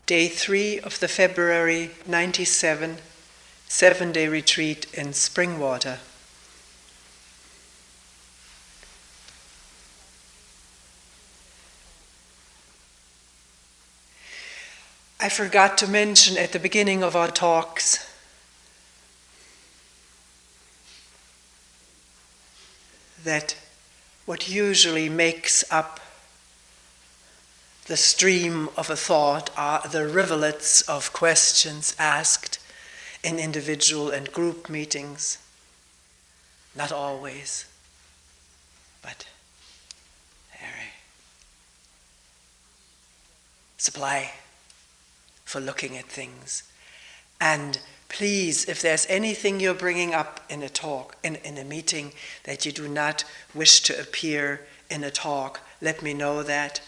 Day 3 of the February 97 7-day retreat in Springwater. I forgot to mention at the beginning of our talks that what usually makes up the stream of a thought are the rivulets of questions asked in individual and group meetings. Not always, but supply for looking at things. And please, if there's anything you're bringing up in a talk, in a meeting, that you do not wish to appear in a talk, let me know that.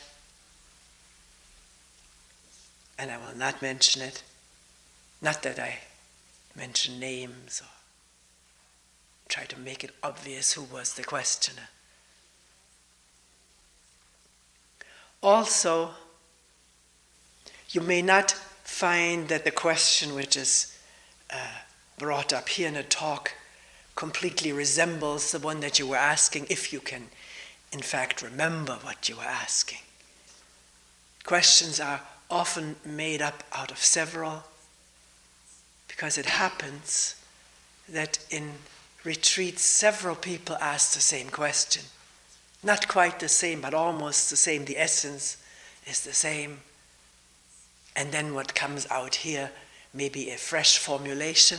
And I will not mention it. Not that I mention names or try to make it obvious who was the questioner. Also, you may not find that the question which is brought up here in a talk completely resembles the one that you were asking, if you can, in fact, remember what you were asking. Questions are often made up out of several, because it happens that in retreats several people ask the same question. Not quite the same, but almost the same. The essence is the same. And then what comes out here may be a fresh formulation.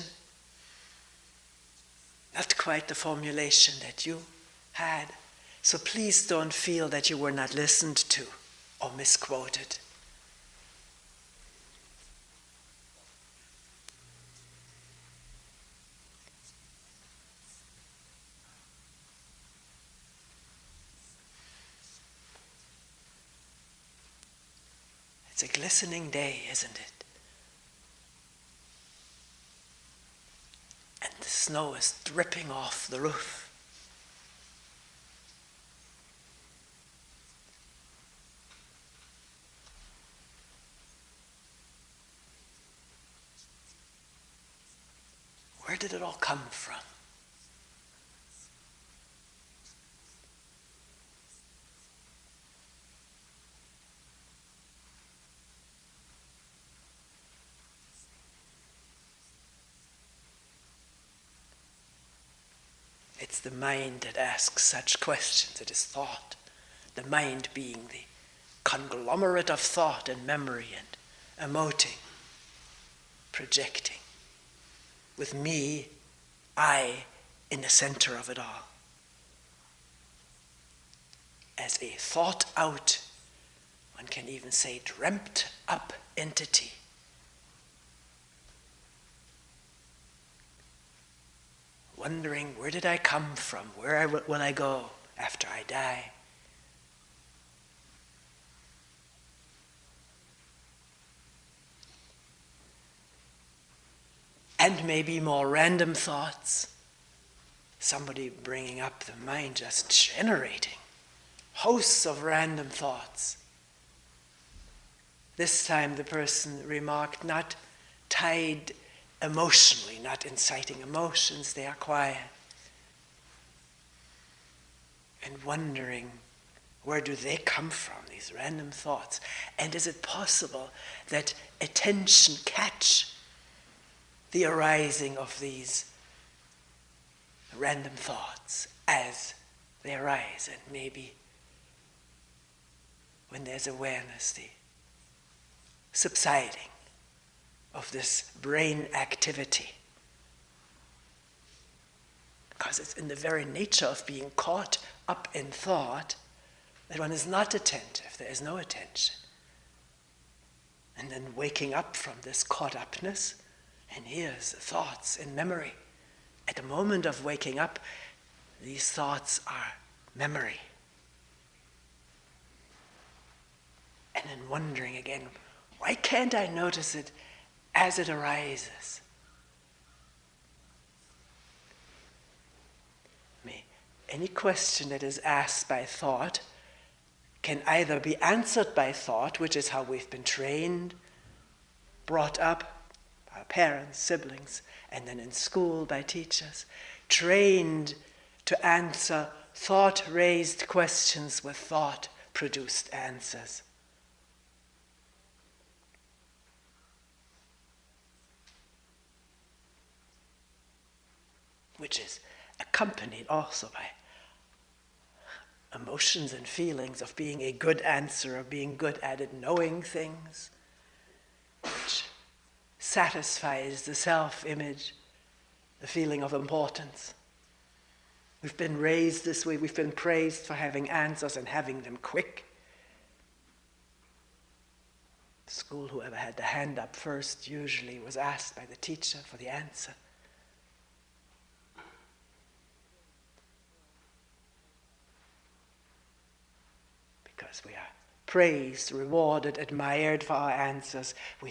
Not quite the formulation that you had. So please don't feel that you were not listened to or misquoted. It's a glistening day, isn't it? And the snow is dripping off the roof. Where did it all come from? It's the mind that asks such questions. It is thought. The mind being the conglomerate of thought and memory and emoting, projecting. With me, I, in the center of it all. As a thought out, one can even say dreamt up entity. Wondering, where did I come from? Where will I go after I die? And maybe more random thoughts. Somebody bringing up the mind, just generating hosts of random thoughts. This time the person remarked, not tied emotionally, not inciting emotions, they are quiet. And wondering, where do they come from, these random thoughts? And is it possible that attention catch the arising of these random thoughts as they arise? And maybe when there's awareness, the subsiding of this brain activity. Because it's in the very nature of being caught up in thought that one is not attentive, there is no attention. And then waking up from this caught upness, and here's the thoughts in memory. At the moment of waking up, these thoughts are memory. And then wondering again, why can't I notice it as it arises? Any question that is asked by thought can either be answered by thought, which is how we've been trained, brought up by parents, siblings, and then in school by teachers, trained to answer thought-raised questions with thought-produced answers. Which is accompanied also by emotions and feelings of being a good answerer, being good at it, knowing things, which satisfies the self-image, the feeling of importance. We've been raised this way, we've been praised for having answers and having them quick. School, whoever had the hand up first usually was asked by the teacher for the answer. Because we are praised, rewarded, admired for our answers, we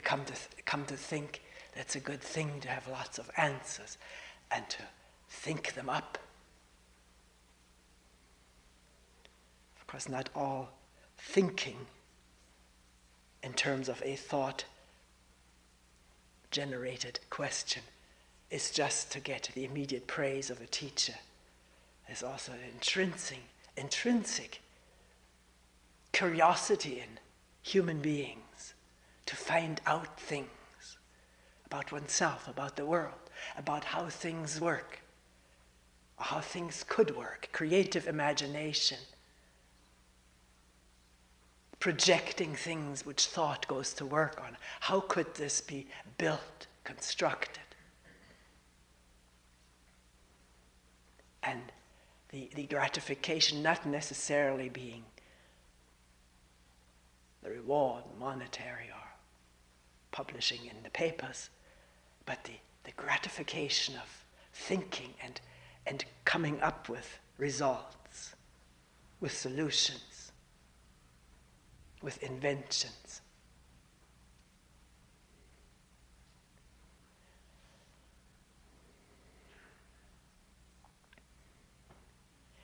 come to think that's a good thing to have lots of answers and to think them up. Of course, not all thinking in terms of a thought-generated question is just to get the immediate praise of a teacher. There's also an intrinsic curiosity in human beings to find out things about oneself, about the world, about how things work, or how things could work, creative imagination, projecting things which thought goes to work on. How could this be built, constructed? And the gratification not necessarily being the reward, monetary or publishing in the papers, but the gratification of thinking and coming up with results, with solutions, with inventions.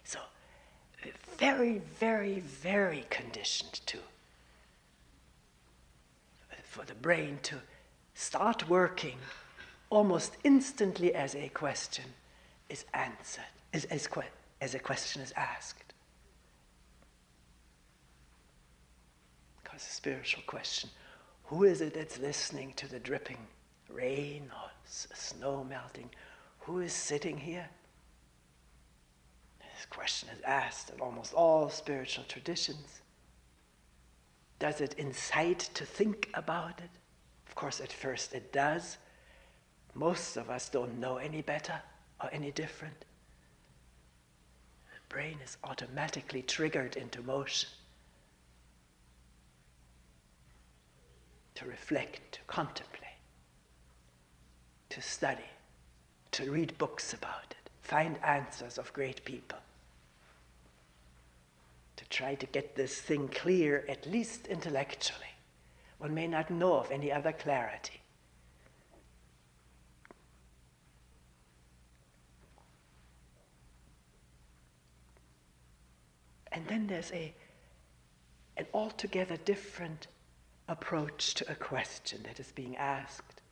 So, very, very, very conditioned for the brain to start working almost instantly as a question is answered, as a question is asked. Because a spiritual question, who is it that's listening to the dripping rain or snow melting? Who is sitting here? This question is asked in almost all spiritual traditions. Does it incite to think about it? Of course, at first it does. Most of us don't know any better or any different. The brain is automatically triggered into motion. To reflect, to contemplate, to study, to read books about it, find answers of great people. To try to get this thing clear, at least intellectually. One may not know of any other clarity. And then there's an altogether different approach to a question that is being asked,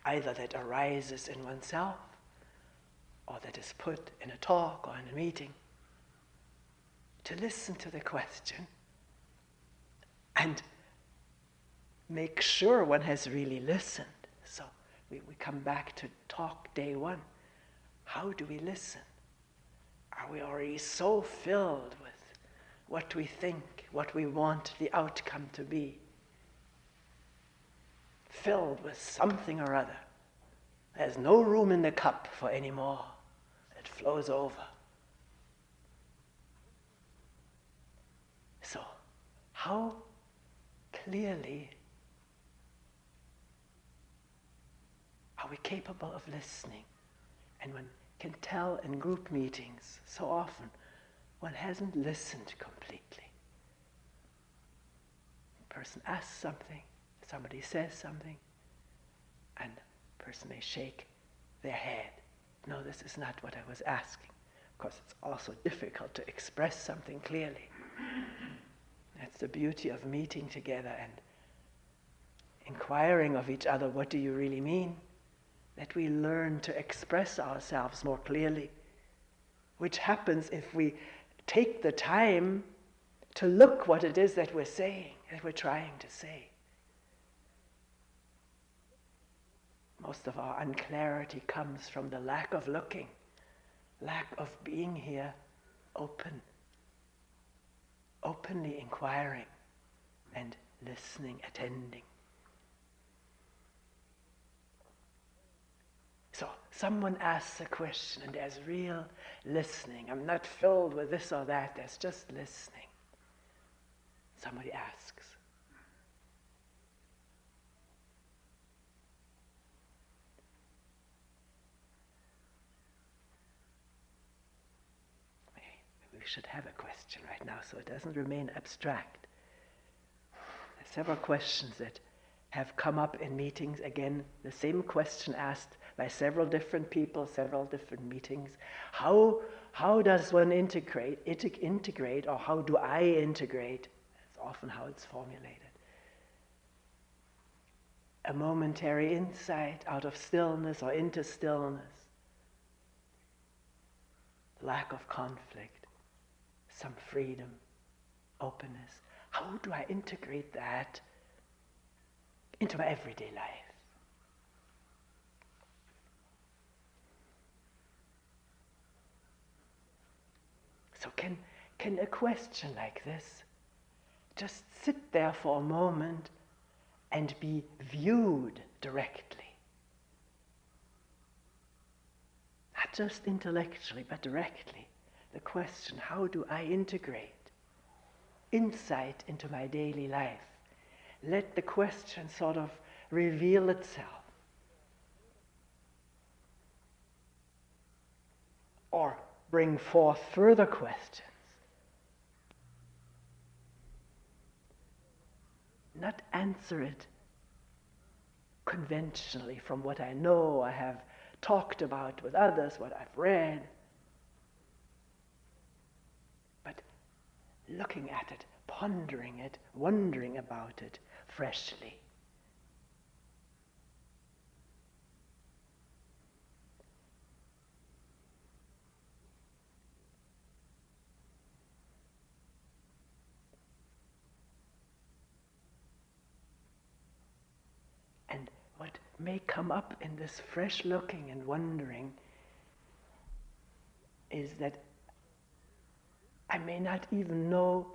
either that arises in oneself, or that is put in a talk or in a meeting. To listen to the question and make sure one has really listened. So we come back to talk day one. How do we listen? Are we already so filled with what we think, what we want the outcome to be? Filled with something or other. There's no room in the cup for any more. It flows over. So, how clearly are we capable of listening? And one can tell in group meetings so often one hasn't listened completely. A person asks something, somebody says something, and the person may shake their head. No, this is not what I was asking. Of course, it's also difficult to express something clearly. That's the beauty of meeting together and inquiring of each other, what do you really mean? That we learn to express ourselves more clearly, which happens if we take the time to look what it is that we're saying, that we're trying to say. Most of our unclarity comes from the lack of looking, lack of being here, openly inquiring and listening, attending. So someone asks a question and there's real listening. I'm not filled with this or that, there's just listening. Somebody asks. We should have a question right now so it doesn't remain abstract. There's several questions that have come up in meetings. Again, the same question asked by several different people, several different meetings. How does one integrate, or how do I integrate? That's often how it's formulated. A momentary insight out of stillness or into stillness. Lack of conflict, some freedom, openness. How do I integrate that into my everyday life? So can a question like this just sit there for a moment and be viewed directly? Not just intellectually, but directly. The question, how do I integrate insight into my daily life? Let the question sort of reveal itself. Or bring forth further questions. Not answer it conventionally from what I know, I have talked about with others, what I've read. But looking at it, pondering it, wondering about it freshly. And what may come up in this fresh looking and wondering is that I may not even know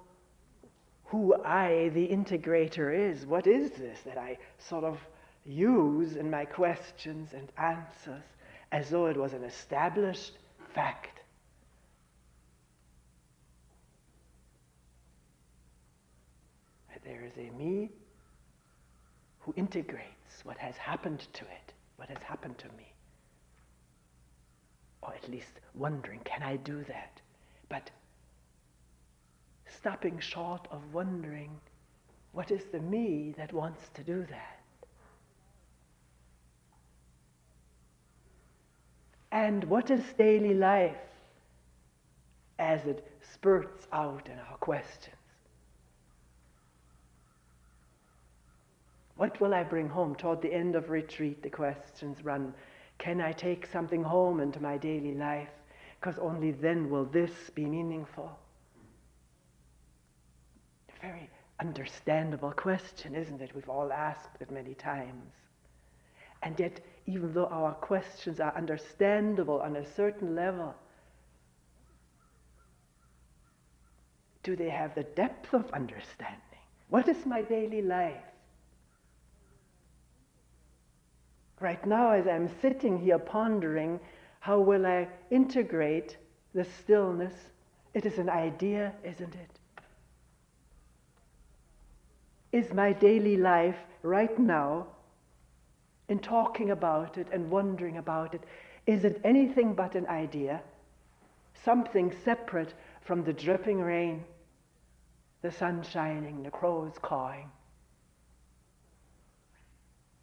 who I, the integrator, is. What is this that I sort of use in my questions and answers as though it was an established fact? There is a me who integrates what has happened to it, what has happened to me. Or at least wondering, can I do that? But stopping short of wondering, what is the me that wants to do that? And what is daily life as it spurts out in our questions? What will I bring home? Toward the end of retreat, the questions run, can I take something home into my daily life? Because only then will this be meaningful. A very understandable question, isn't it? We've all asked it many times. And yet, even though our questions are understandable on a certain level, do they have the depth of understanding? What is my daily life? Right now, as I'm sitting here pondering, how will I integrate the stillness? It is an idea, isn't it? Is my daily life right now, in talking about it and wondering about it, is it anything but an idea? Something separate from the dripping rain, the sun shining, the crows cawing?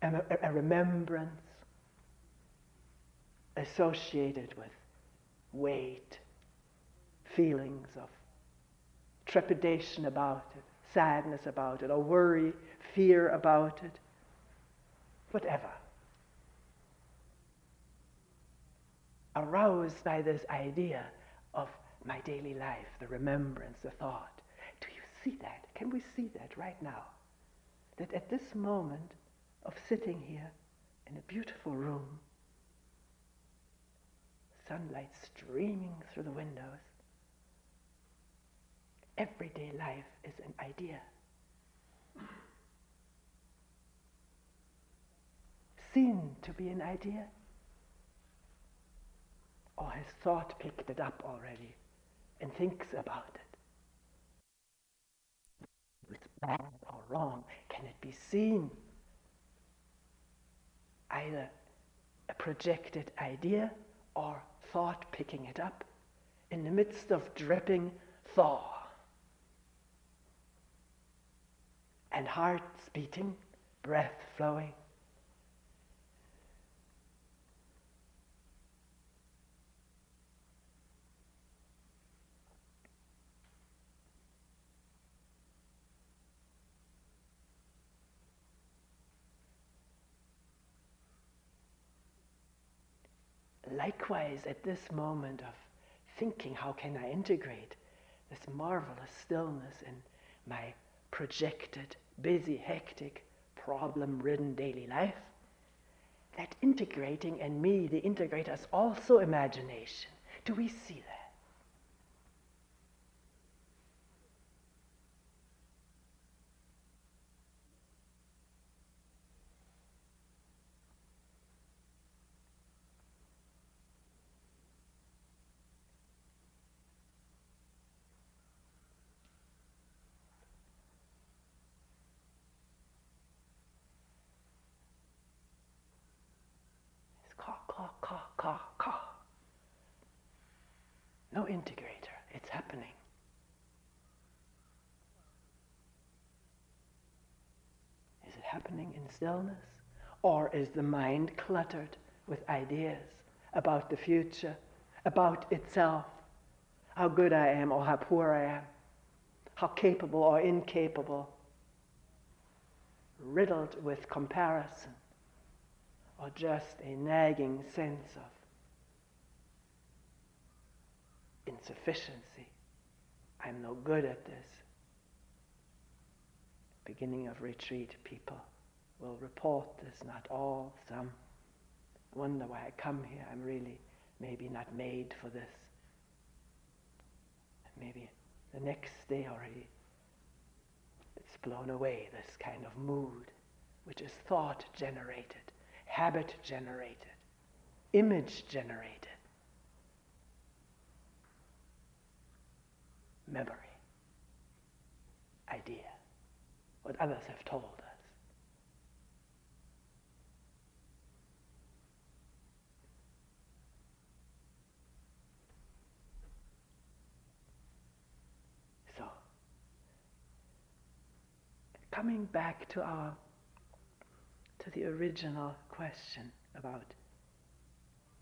A remembrance associated with weight, feelings of trepidation about it, sadness about it, or worry, fear about it. whatever, aroused by this idea of my daily life, the remembrance, the thought. Do you see that? Can we see that right now? That at this moment of sitting here in a beautiful room, sunlight streaming through the windows, everyday life is an idea. Seen to be an idea? Or has thought picked it up already and thinks about it? It's bad or wrong. Can it be seen? Either a projected idea or thought picking it up in the midst of dripping thaw and hearts beating, breath flowing. Likewise, at this moment of thinking, how can I integrate this marvelous stillness in my projected, busy, hectic, problem-ridden daily life? That integrating in me, the integrator, is also imagination. Do we see that? Caw. No integrator, it's happening. Is it happening in stillness? Or is the mind cluttered with ideas about the future, about itself, how good I am or how poor I am, how capable or incapable, riddled with comparison, or just a nagging sense of insufficiency? I'm no good at this. Beginning of retreat, people will report this, not all, some. Wonder why I come here. I'm really maybe not made for this. And maybe the next day already it's blown away, this kind of mood, which is thought generated, habit generated, image generated, memory, idea, what others have told us. So, coming back to the original question about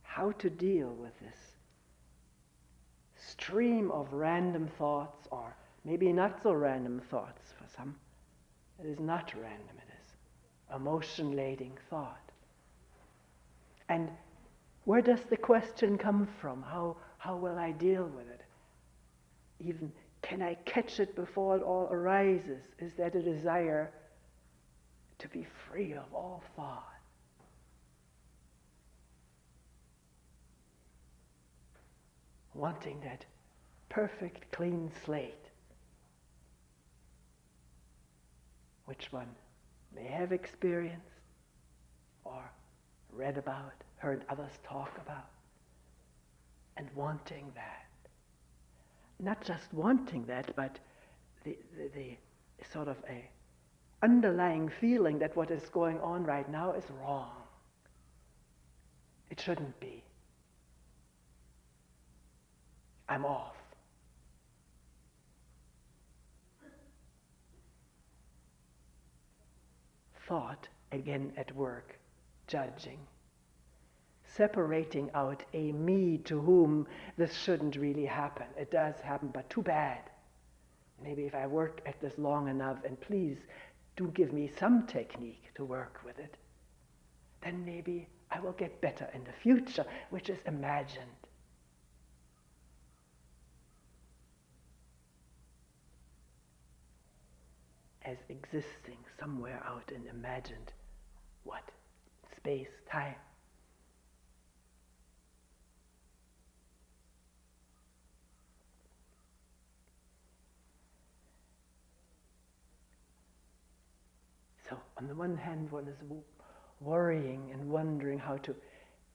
how to deal with this stream of random thoughts, or maybe not so random thoughts for some. It is not random, it is emotion-laden thought. And where does the question come from? How will I deal with it? Even, can I catch it before it all arises? Is that a desire to be free of all thought? Wanting that perfect, clean slate, which one may have experienced or read about, heard others talk about, and wanting that. Not just wanting that, but the sort of a underlying feeling that what is going on right now is wrong. It shouldn't be. I'm off. Thought, again at work, judging, separating out a me to whom this shouldn't really happen. It does happen, but too bad. Maybe if I work at this long enough, and please do give me some technique to work with it. then maybe I will get better in the future, which is imagined. As existing somewhere out in imagined what? Space, time. So on the one hand, one is worrying and wondering how to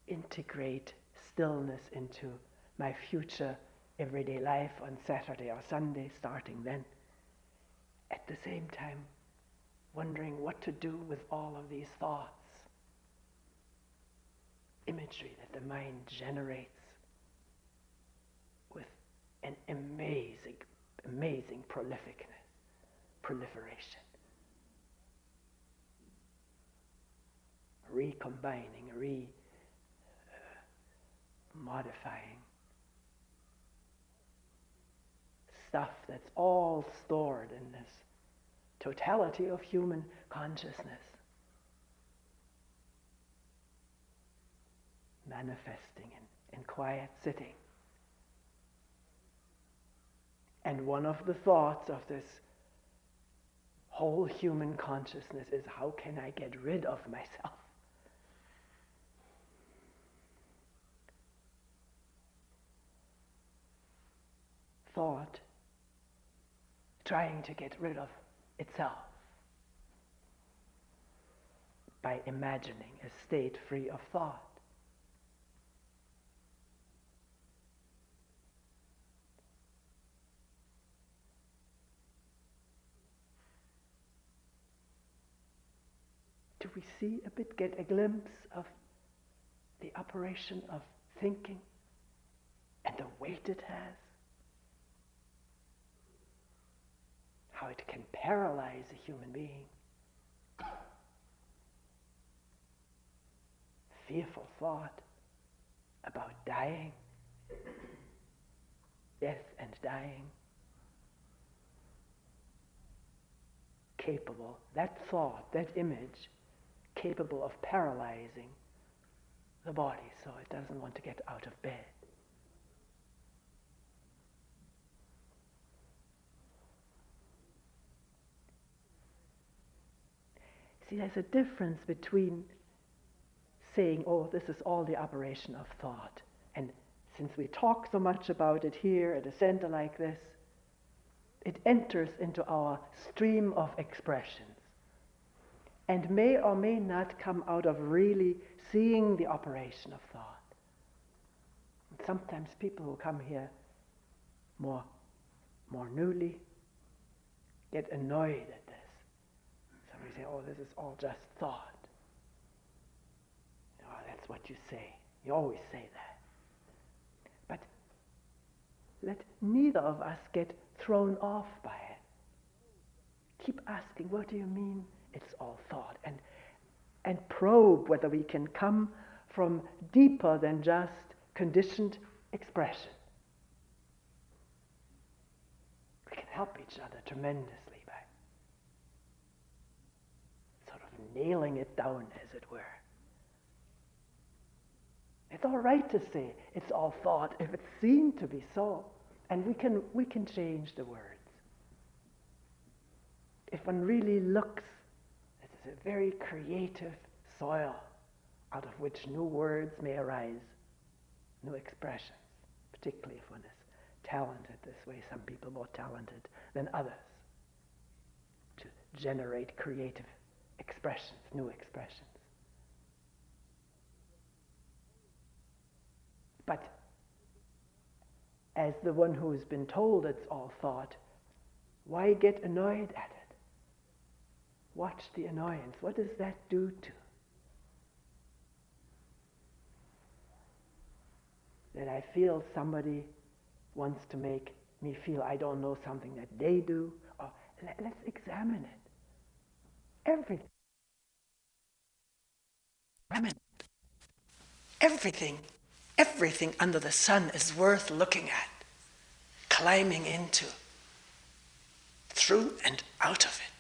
integrate stillness into my future everyday life on Saturday or Sunday, starting then. At the same time, wondering what to do with all of these thoughts, imagery that the mind generates with an amazing proliferation. Recombining, modifying stuff that's all stored in this totality of human consciousness, manifesting in quiet sitting. And one of the thoughts of this whole human consciousness is, how can I get rid of myself? Thought trying to get rid of itself by imagining a state free of thought. Do we see a bit, get a glimpse of the operation of thinking and the weight it has? How it can paralyze a human being. Fearful thought about dying, death and dying. Capable, that thought, that image, capable of paralyzing the body so it doesn't want to get out of bed. See, there's a difference between saying, oh, this is all the operation of thought. And since we talk so much about it here at a center like this, it enters into our stream of expressions and may or may not come out of really seeing the operation of thought. And sometimes people who come here more newly get annoyed at this. Somebody say, oh, this is all just thought. Oh, that's what you say. You always say that. But let neither of us get thrown off by it. Keep asking, what do you mean it's all thought? And probe whether we can come from deeper than just conditioned expression. We can help each other tremendously by sort of nailing it down, as it were. It's all right to say it's all thought if it's seen to be so. And we can change the words. If one really looks, it's a very creative soil out of which new words may arise, new expressions, particularly if one is talented this way. Some people more talented than others to generate creative expressions, new expressions. But as the one who has been told it's all thought, why get annoyed at it? Watch the annoyance. What does that do to? That I feel somebody wants to make me feel I don't know something that they do. Or let's examine it. Everything under the sun is worth looking at, climbing into, through and out of it.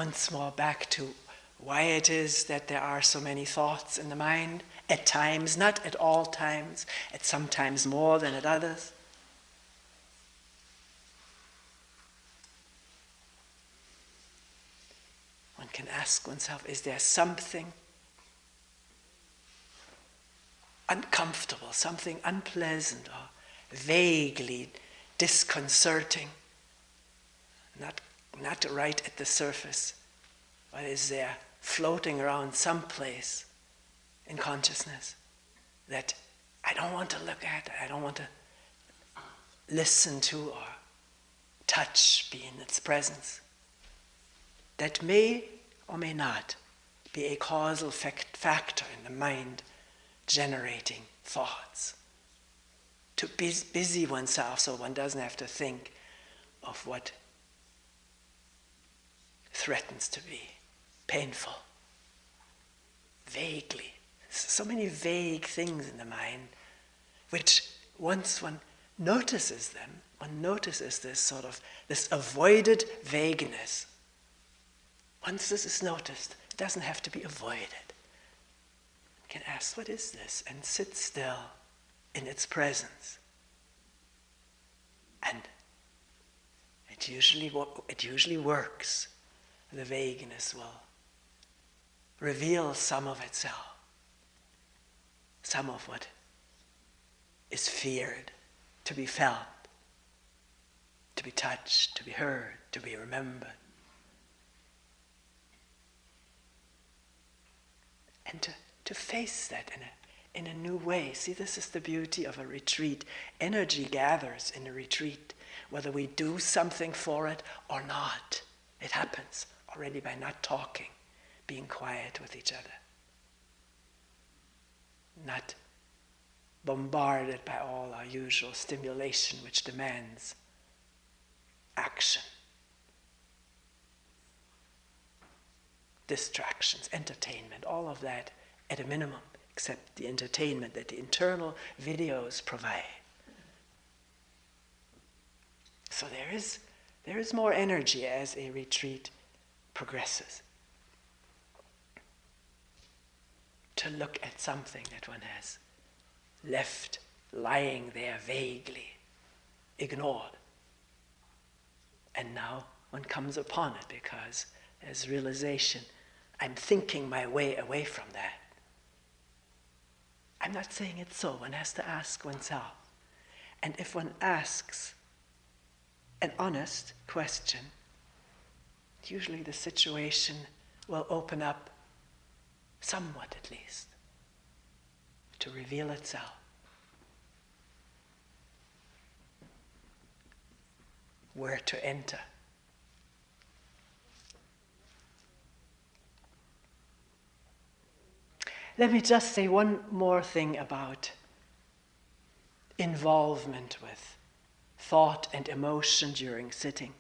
once more back to why it is that there are so many thoughts in the mind, at times, not at all times, at sometimes more than at others. One can ask oneself, is there something uncomfortable, something unpleasant or vaguely disconcerting, not right at the surface, but is there floating around someplace in consciousness that I don't want to look at, I don't want to listen to or touch, be in its presence, that may or may not be a causal factor in the mind generating thoughts. To busy oneself so one doesn't have to think of what threatens to be painful. Vaguely. So many vague things in the mind, which once one notices them, one notices this avoided vagueness. Once this is noticed, it doesn't have to be avoided. You can ask, what is this? And sit still in its presence. And it usually works. The vagueness will reveal some of itself, some of what is feared to be felt, to be touched, to be heard, to be remembered. And to face that in a new way. See, this is the beauty of a retreat. Energy gathers in a retreat, whether we do something for it or not. It happens already by not talking, being quiet with each other, not bombarded by all our usual stimulation which demands action, distractions, entertainment, all of that at a minimum, except the entertainment that the internal videos provide. So there is more energy as a retreat progresses. To look at something that one has left lying there vaguely, ignored. And now one comes upon it because there's realization, I'm thinking my way away from that. I'm not saying it's so. One has to ask oneself. And if one asks an honest question, usually the situation will open up somewhat at least to reveal itself. Where to enter. Let me just say one more thing about involvement with thought and emotion during sitting.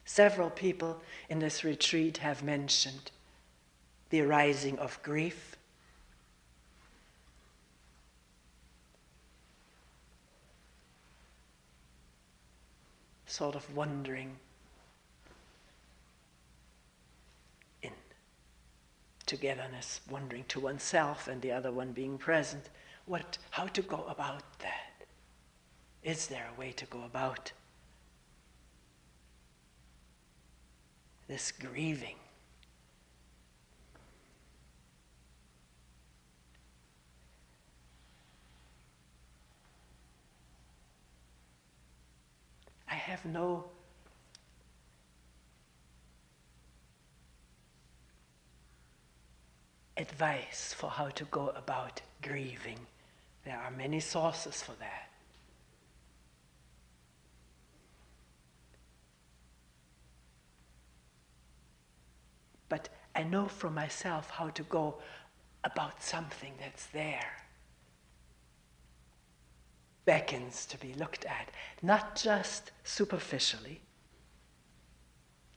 Several people in this retreat have mentioned the arising of grief, sort of wondering in togetherness, wondering to oneself and the other one being present, how to go about that. Is there a way to go about this grieving? I have no advice for how to go about grieving. There are many sources for that. But I know for myself how to go about something that's there. Beckons to be looked at, not just superficially,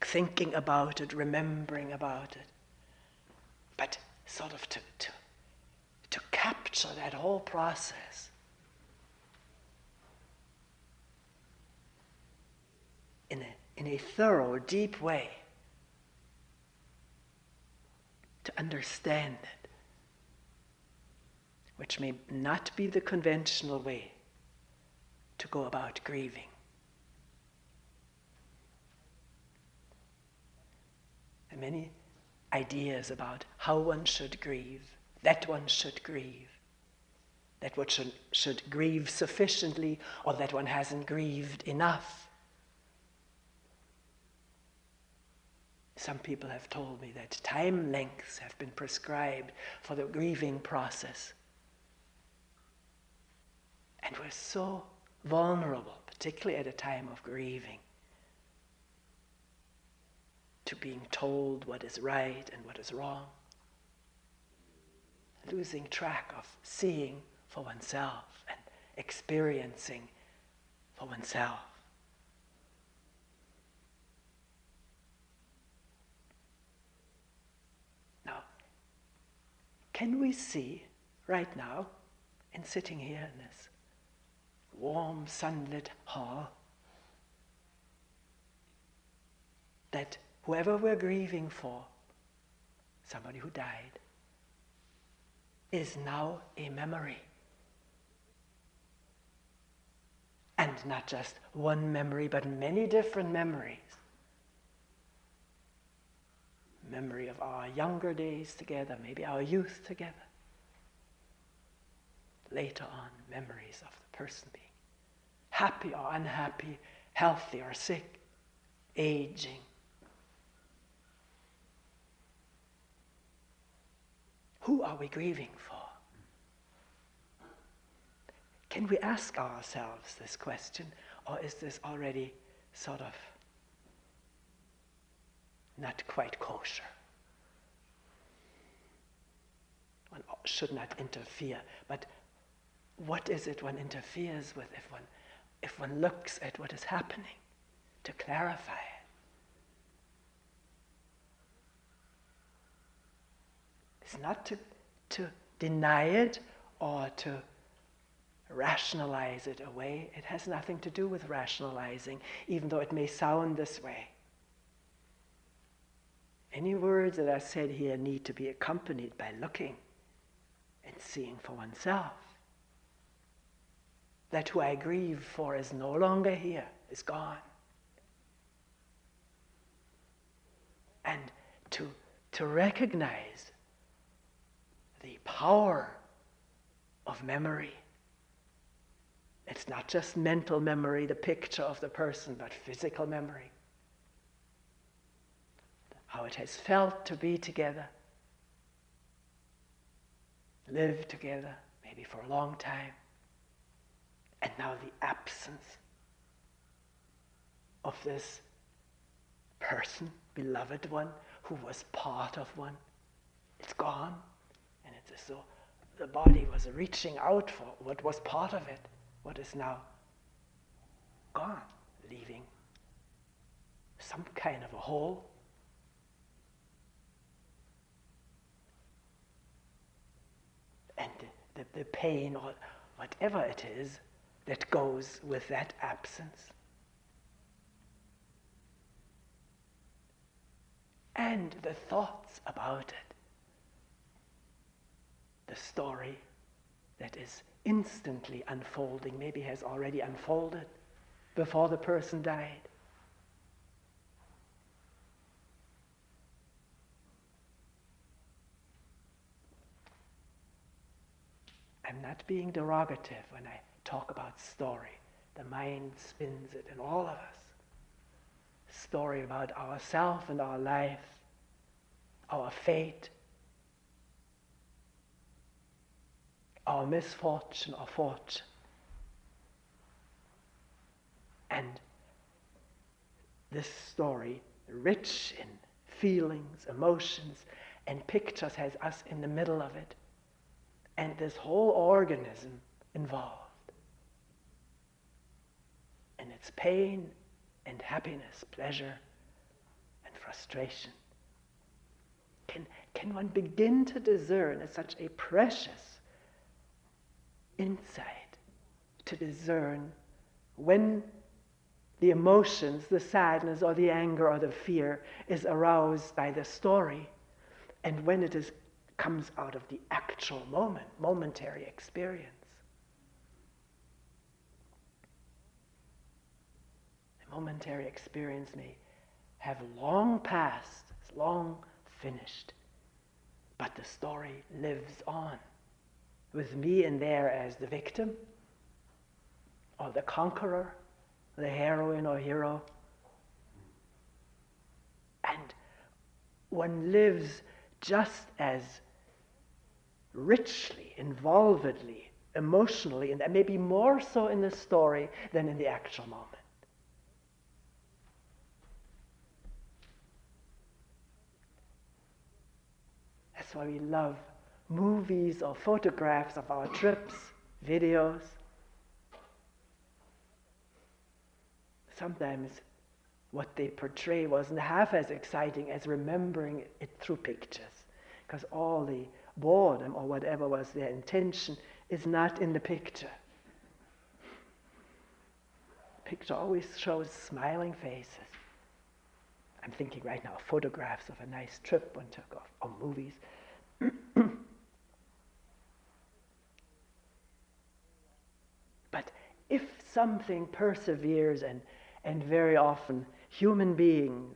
thinking about it, remembering about it, but sort of to capture that whole process. in a thorough, deep way to understand it, which may not be the conventional way to go about grieving. There are many ideas about how one should grieve, that one should grieve, that one should grieve sufficiently, or that one hasn't grieved enough. Some people have told me that time lengths have been prescribed for the grieving process. And we're so vulnerable, particularly at a time of grieving, to being told what is right and what is wrong, losing track of seeing for oneself and experiencing for oneself. Now, can we see right now, in sitting here in this warm, sunlit hall, that whoever we're grieving for, somebody who died, is now a memory? And not just one memory, but many different memories. Memory of our younger days together, maybe our youth together. Later on, memories of the person being happy or unhappy, healthy or sick, aging. Who are we grieving for? Can we ask ourselves this question, or is this already sort of not quite kosher? One should not interfere, but what is it one interferes with if one looks at what is happening to clarify it? It's not to deny it or to rationalize it away. It has nothing to do with rationalizing, even though it may sound this way. Any words that are said here need to be accompanied by looking and seeing for oneself. That who I grieve for is no longer here, is gone. And to recognize the power of memory. It's not just mental memory, the picture of the person, but physical memory. How it has felt to be together, live together, maybe for a long time, and now the absence of this person, beloved one, who was part of one. It's gone, and it's as though the body was reaching out for what was part of it, what is now gone, leaving some kind of a hole. And the pain, or whatever it is, that goes with that absence. And the thoughts about it. The story that is instantly unfolding, maybe has already unfolded before the person died. I'm not being derogative when I talk about story. The mind spins it in all of us. Story about ourself and our life, our fate, our misfortune or fortune. And this story, rich in feelings, emotions, and pictures, has us in the middle of it. And this whole organism involved. And its pain and happiness, pleasure and frustration. Can one begin to discern? It's such a precious insight to discern when the emotions, the sadness or the anger or the fear is aroused by the story. And when it comes out of the actual moment, momentary experience. The momentary experience may have long passed, long finished, but the story lives on, with me in there as the victim, or the conqueror, the heroine or hero. And one lives just as richly, involvedly, emotionally, and maybe more so in the story than in the actual moment. That's why we love movies or photographs of our trips, videos. Sometimes what they portray wasn't half as exciting as remembering it through pictures, because all the boredom or whatever was their intention is not in the picture. The picture always shows smiling faces. I'm thinking right now of photographs of a nice trip one took off, or movies. But if something perseveres, and very often human beings,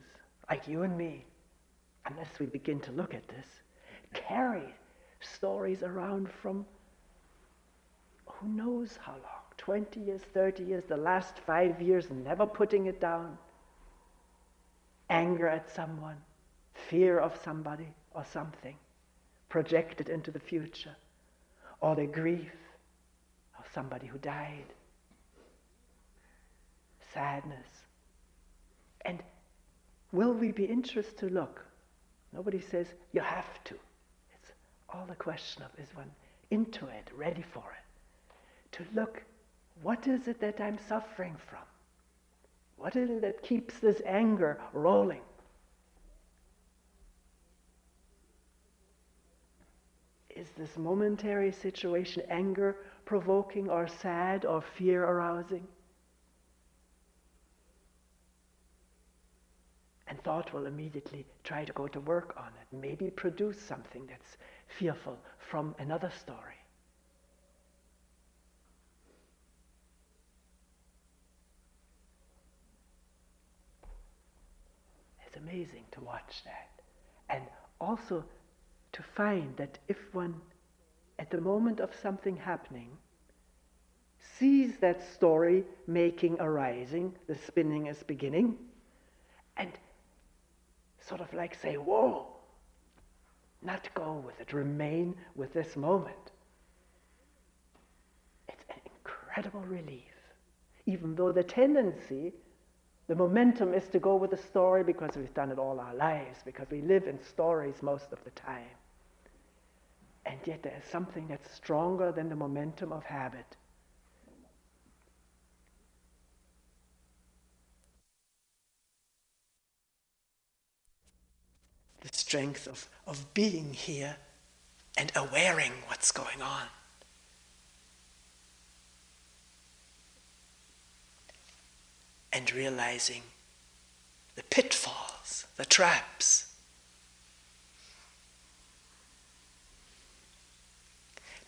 like you and me, unless we begin to look at this, carry stories around from who knows how long, 20 years, 30 years, the last 5 years, never putting it down. Anger at someone, fear of somebody or something, projected into the future, or the grief of somebody who died, sadness. And will we be interested to look? Nobody says you have to. It's all the question of, is one into it, ready for it? To look, what is it that I'm suffering from? What is it that keeps this anger rolling? Is this momentary situation anger provoking or sad or fear arousing? And thought will immediately try to go to work on it, maybe produce something that's fearful from another story. It's amazing to watch that. And also to find that if one, at the moment of something happening, sees that story making arising, the spinning is beginning, and sort of like say, whoa, not go with it, remain with this moment. It's an incredible relief. Even though the tendency, the momentum is to go with the story because we've done it all our lives, because we live in stories most of the time. And yet there is something that's stronger than the momentum of habit. The strength of being here and awareing what's going on. And realizing the pitfalls, the traps.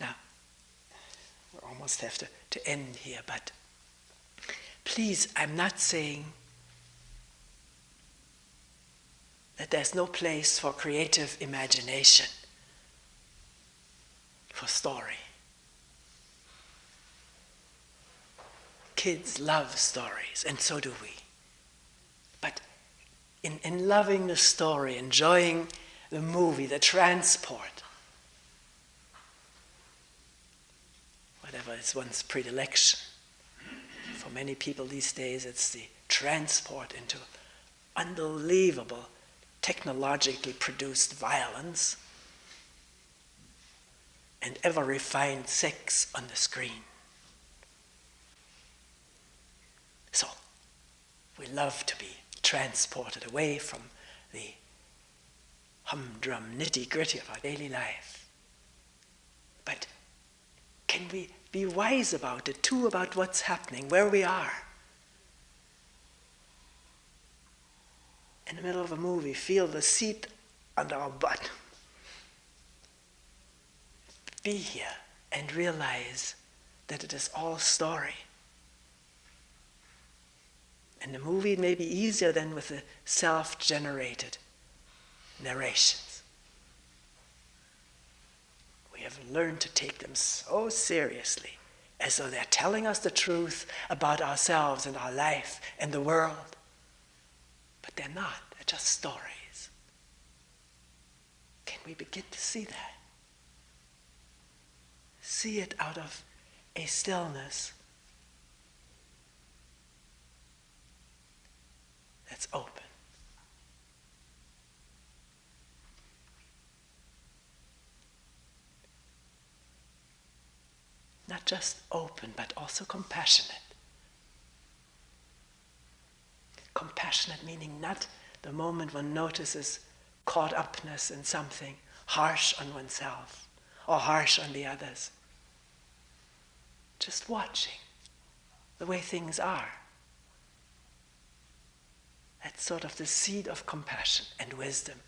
Now, we almost have to end here, but please, I'm not saying that there's no place for creative imagination, for story. Kids love stories, and so do we. But in loving the story, enjoying the movie, the transport, whatever is one's predilection, for many people these days it's the transport into unbelievable technologically produced violence and ever-refined sex on the screen. So, we love to be transported away from the humdrum nitty-gritty of our daily life. But can we be wise about it too, about what's happening, where we are? in the middle of a movie, feel the seat under our butt. Be here and realize that it is all story. And the movie may be easier than with the self-generated narrations. We have learned to take them so seriously, as though they're telling us the truth about ourselves and our life and the world. But they're not, they're just stories. Can we begin to see that? See it out of a stillness that's open. Not just open, but also compassionate. Compassionate meaning not the moment one notices caught upness in something, harsh on oneself or harsh on the others. Just watching the way things are. That's sort of the seed of compassion and wisdom.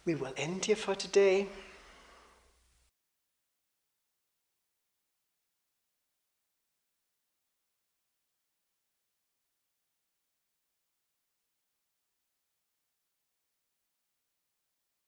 We will end here for today.